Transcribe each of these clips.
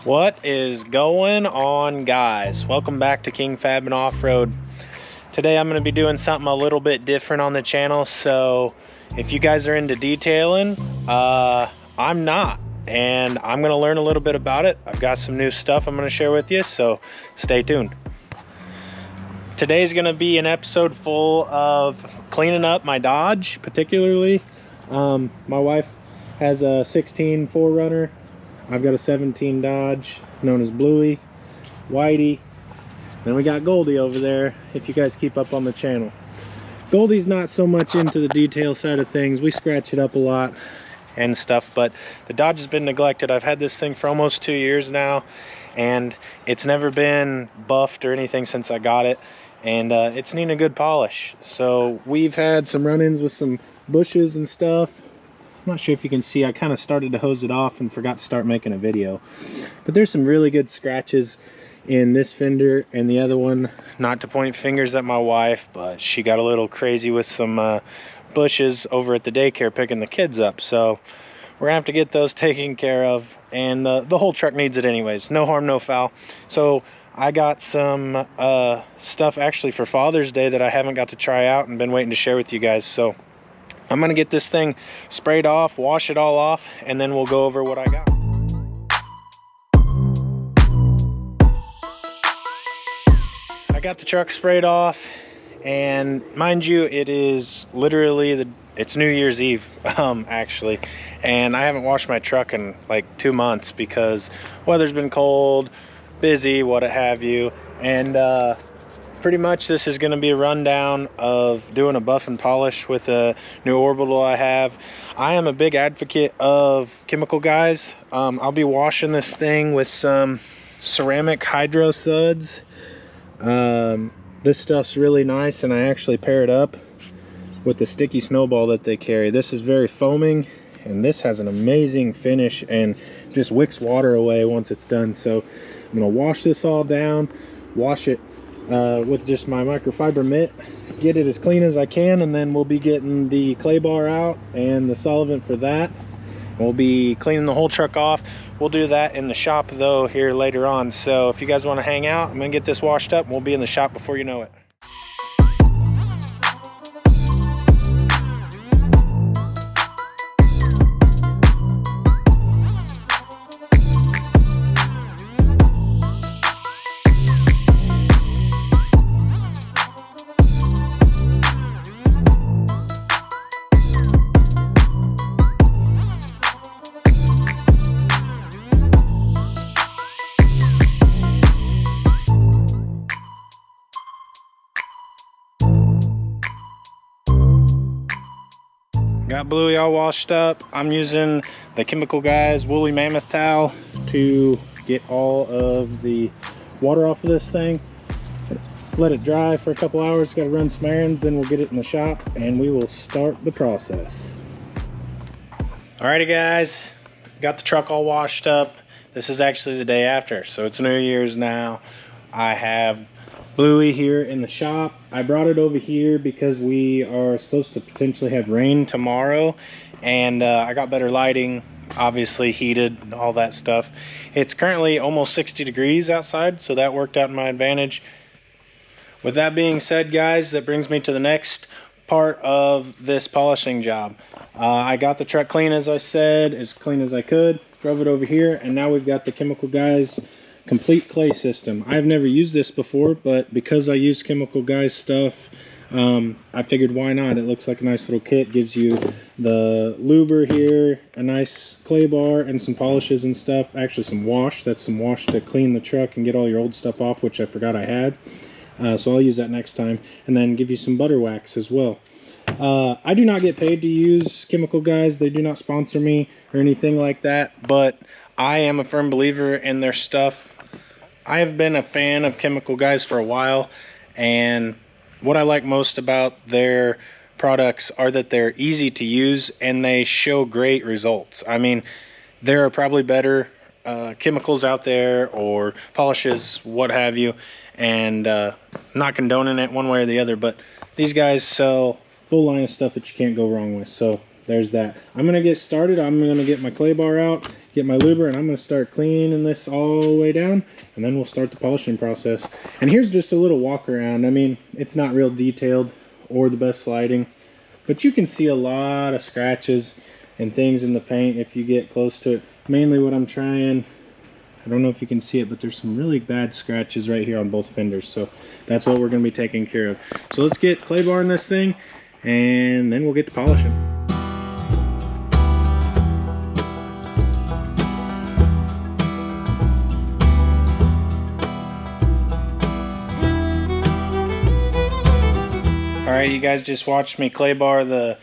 What is going on, guys? Welcome back to King Fab and Off-Road. Today I'm going to be doing something a little bit different on the channel, so if you guys are into detailing, I'm not, and I'm going to learn a little bit about it. I've got some new stuff I'm going to share with you, so stay tuned. Today's going to be an episode full of cleaning up my Dodge, particularly. My wife has a 16 4Runner. I've got a 17 Dodge known as Bluey, Whitey. Then we got Goldie over there, if you guys keep up on the channel. Goldie's not so much into the detail side of things. We scratch it up a lot and stuff, but the Dodge has been neglected. I've had this thing for almost 2 years now, and it's never been buffed or anything since I got it. And it's needing a good polish. So we've had some run-ins with some bushes and stuff. I'm not sure if you can see, I kind of started to hose it off and forgot to start making a video. But there's some really good scratches in this fender and the other one. Not to point fingers at my wife, but she got a little crazy with some bushes over at the daycare picking the kids up. So we're gonna have to get those taken care of. And the whole truck needs it anyways. No harm, no foul. So I got some stuff actually for Father's Day that I haven't got to try out and been waiting to share with you guys. So I'm gonna get this thing sprayed off, wash it all off, and then we'll go over what I got. I got the truck sprayed off, and mind you, it is literally it's New Year's Eve, actually, and I haven't washed my truck in like 2 months because weather's been cold, busy, what have you, and pretty much this is going to be a rundown of doing a buff and polish with a new orbital I have. I am a big advocate of Chemical Guys. I'll be washing this thing with some ceramic hydro suds. This stuff's really nice, and I actually pair it up with the sticky snowball that they carry. This is very foaming, and this has an amazing finish and just wicks water away once it's done. So I'm going to wash this all down, wash it with just my microfiber mitt, get it as clean as I can, and then we'll be getting the clay bar out and the solvent for that. We'll be cleaning the whole truck off. We'll do that in the shop though here later on. So if you guys want to hang out, I'm gonna get this washed up and we'll be in the shop before you know it. Got Bluey all washed up. I'm using the Chemical Guys Woolly Mammoth towel to get all of the water off of this thing. Let it dry for a couple hours. Got to run some errands, then we'll get it in the shop and we will start the process. Alrighty guys, got the truck all washed up. This is actually the day after, so it's New Year's now. I have Bluey here in the shop. I brought it over here because we are supposed to potentially have rain tomorrow, and I got better lighting, obviously heated and all that stuff. It's currently almost 60 degrees outside, so that worked out in my advantage. With that being said, guys, that brings me to the next part of this polishing job. I got the truck clean, as I said, as clean as I could, drove it over here, and now we've got the Chemical Guys complete clay system. I've never used this before, but because I use Chemical Guys stuff, I figured why not. It looks like a nice little kit. Gives you the luber here, a nice clay bar, and some polishes and stuff. Actually some wash. That's some wash to clean the truck and get all your old stuff off, which I forgot I had. So I'll use that next time. And then give you some butter wax as well. I do not get paid to use Chemical Guys. They do not sponsor me or anything like that, but I am a firm believer in their stuff. I have been a fan of Chemical Guys for a while, and what I like most about their products are that they're easy to use and they show great results. I mean, there are probably better chemicals out there or polishes, what have you, and not condoning it one way or the other, but these guys sell full line of stuff that you can't go wrong with. So there's that. I'm gonna get started. I'm gonna get my clay bar out, get my luber, and I'm going to start cleaning this all the way down, and then we'll start the polishing process. And here's just a little walk around. I mean, it's not real detailed or the best lighting, but you can see a lot of scratches and things in the paint if you get close to it. Mainly what I'm trying, I don't know if you can see it, but there's some really bad scratches right here on both fenders, so that's what we're going to be taking care of. So let's get clay bar in this thing, and then we'll get to polishing. Alright, you guys just watched me clay bar the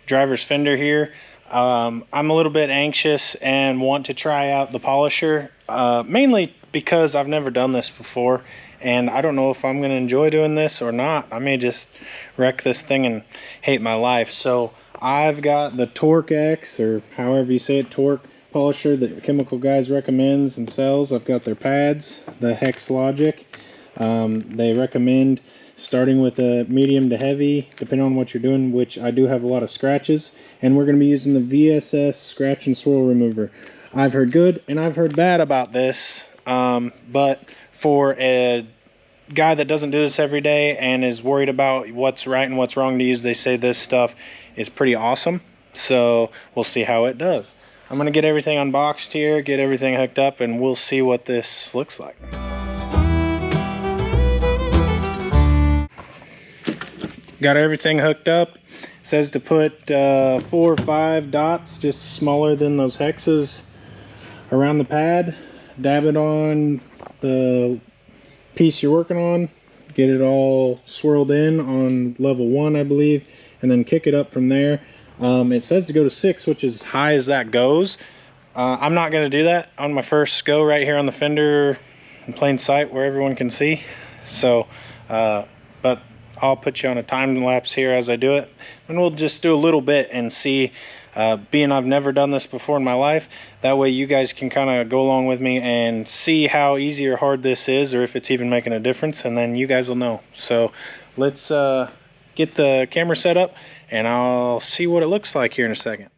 driver's fender here. I'm a little bit anxious and want to try out the polisher, mainly because I've never done this before, and I don't know if I'm going to enjoy doing this or not. I may just wreck this thing and hate my life. So I've got the Torque X, or however you say it, Torque polisher that Chemical Guys recommends and sells. I've got their pads, the Hex Logic. They recommend starting with a medium to heavy, depending on what you're doing, which I do have a lot of scratches. And we're going to be using the VSS Scratch and Swirl Remover. I've heard good and I've heard bad about this, but for a guy that doesn't do this every day and is worried about what's right and what's wrong to use, they say this stuff is pretty awesome. So we'll see how it does. I'm going to get everything unboxed here, get everything hooked up, and we'll see what this looks like. Got everything hooked up. It says to put 4 or 5 dots, just smaller than those hexes, around the pad. Dab it on the piece you're working on. Get it all swirled in on level 1, I believe, and then kick it up from there. It says to go to 6, which is as high as that goes. I'm not going to do that on my first go right here on the fender in plain sight where everyone can see. So, but I'll put you on a time lapse here as I do it, and we'll just do a little bit and see, being I've never done this before in my life, that way you guys can kind of go along with me and see how easy or hard this is, or if it's even making a difference, and then you guys will know. So let's get the camera set up and I'll see what it looks like here in a second.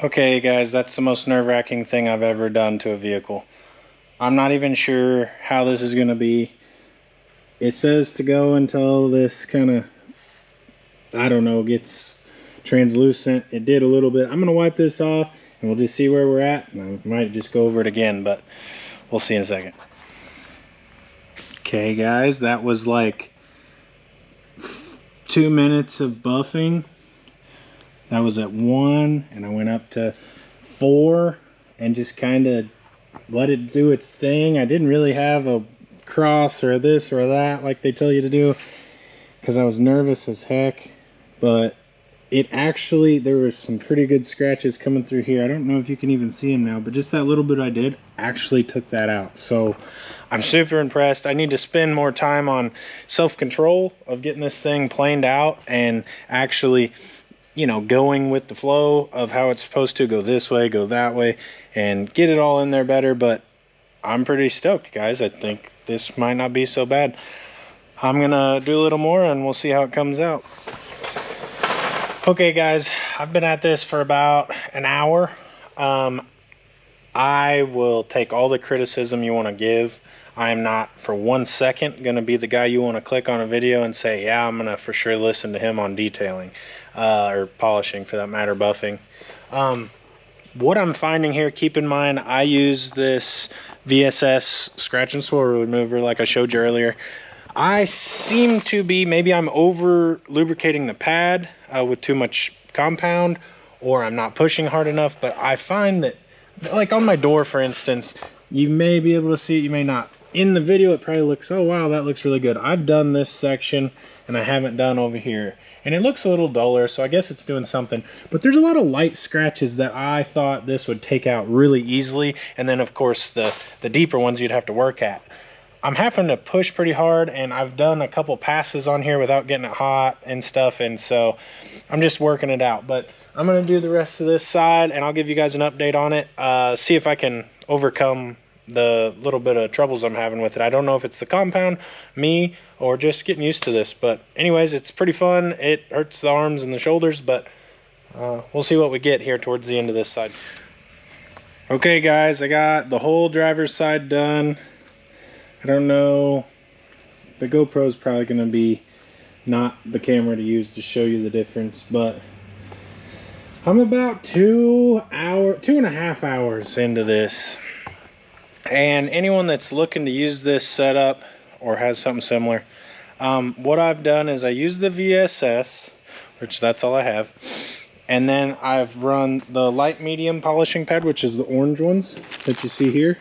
Okay guys, that's the most nerve-wracking thing I've ever done to a vehicle. I'm not even sure how this is going to be. It says to go until this kind of, I don't know, gets translucent. It did a little bit. I'm going to wipe this off and we'll just see where we're at. And I might just go over it again, but we'll see in a second. Okay guys, that was like 2 minutes of buffing. That was at 1, and I went up to 4 and just kind of let it do its thing. I didn't really have a cross or this or that like they tell you to do because I was nervous as heck, but it actually, there was some pretty good scratches coming through here. I don't know if you can even see them now, but just that little bit I did actually took that out. So I'm super impressed. I need to spend more time on self-control of getting this thing planed out and actually, you know, going with the flow of how it's supposed to go this way, go that way, and get it all in there better. But I'm pretty stoked, guys. I think this might not be so bad. I'm gonna do a little more and we'll see how it comes out. Okay guys, I've been at this for about an hour. I will take all the criticism you want to give. I'm not for 1 second going to be the guy you want to click on a video and say, yeah, I'm going to for sure listen to him on detailing, or polishing for that matter, buffing. What I'm finding here, keep in mind, I use this VSS Scratch and Swirl Remover like I showed you earlier. I seem to be, maybe I'm over lubricating the pad with too much compound, or I'm not pushing hard enough, but I find that, like on my door for instance, you may be able to see it, you may not. In the video it probably looks, oh wow, that looks really good. I've done this section and I haven't done over here, and it looks a little duller, so I guess it's doing something. But there's a lot of light scratches that I thought this would take out really easily, and then of course the deeper ones you'd have to work at. I'm having to push pretty hard, and I've done a couple passes on here without getting it hot and stuff, and so I'm just working it out. But I'm gonna do the rest of this side, and I'll give you guys an update on it, see if I can overcome the little bit of troubles I'm having with it. I don't know if it's the compound, me, or just getting used to this, but anyways, it's pretty fun. It hurts the arms and the shoulders, but we'll see what we get here towards the end of this side. Okay guys, I got the whole driver's side done. I don't know, the GoPro is probably going to be not the camera to use to show you the difference, but I'm about 2.5 hours into this. And anyone that's looking to use this setup or has something similar, what I've done is I use the VSS, which that's all I have, and then I've run the light medium polishing pad, which is the orange ones that you see here,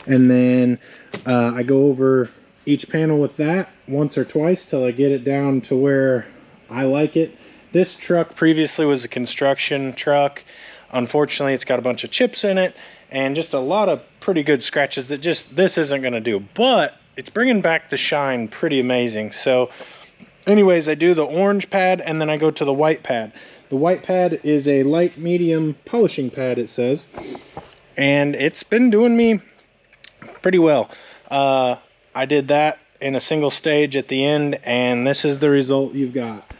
and then I go over each panel with that once or twice till I get it down to where I like it. This truck previously was a construction truck. Unfortunately, it's got a bunch of chips in it and just a lot of pretty good scratches that just this isn't going to do, but it's bringing back the shine pretty amazing. So anyways, I do the orange pad and then I go to the white pad. The white pad is a light medium polishing pad, it says, and it's been doing me pretty well. I did that in a single stage at the end, and this is the result you've got.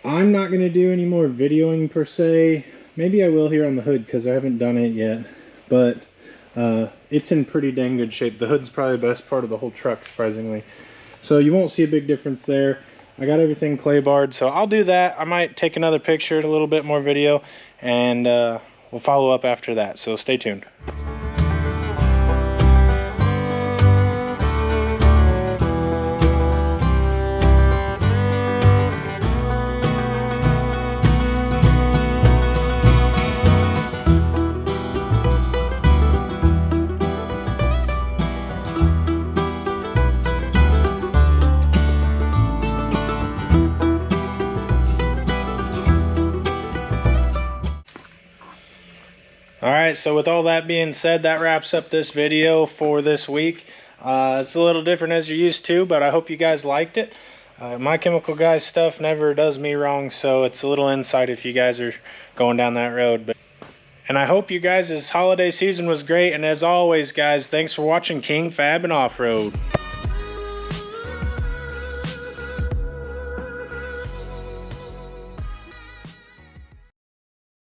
I'm not going to do any more videoing per se. Maybe I will here on the hood because I haven't done it yet, but it's in pretty dang good shape. The hood's probably the best part of the whole truck, surprisingly. So you won't see a big difference there. I got everything clay barred, so I'll do that. I might take another picture, a little bit more video, and we'll follow up after that, so stay tuned. Alright, so with all that being said, that wraps up this video for this week. It's a little different as you're used to, but I hope you guys liked it. My Chemical Guys stuff never does me wrong, so it's a little insight if you guys are going down that road. And I hope you guys' holiday season was great, and as always guys, thanks for watching King Fab and Off-Road.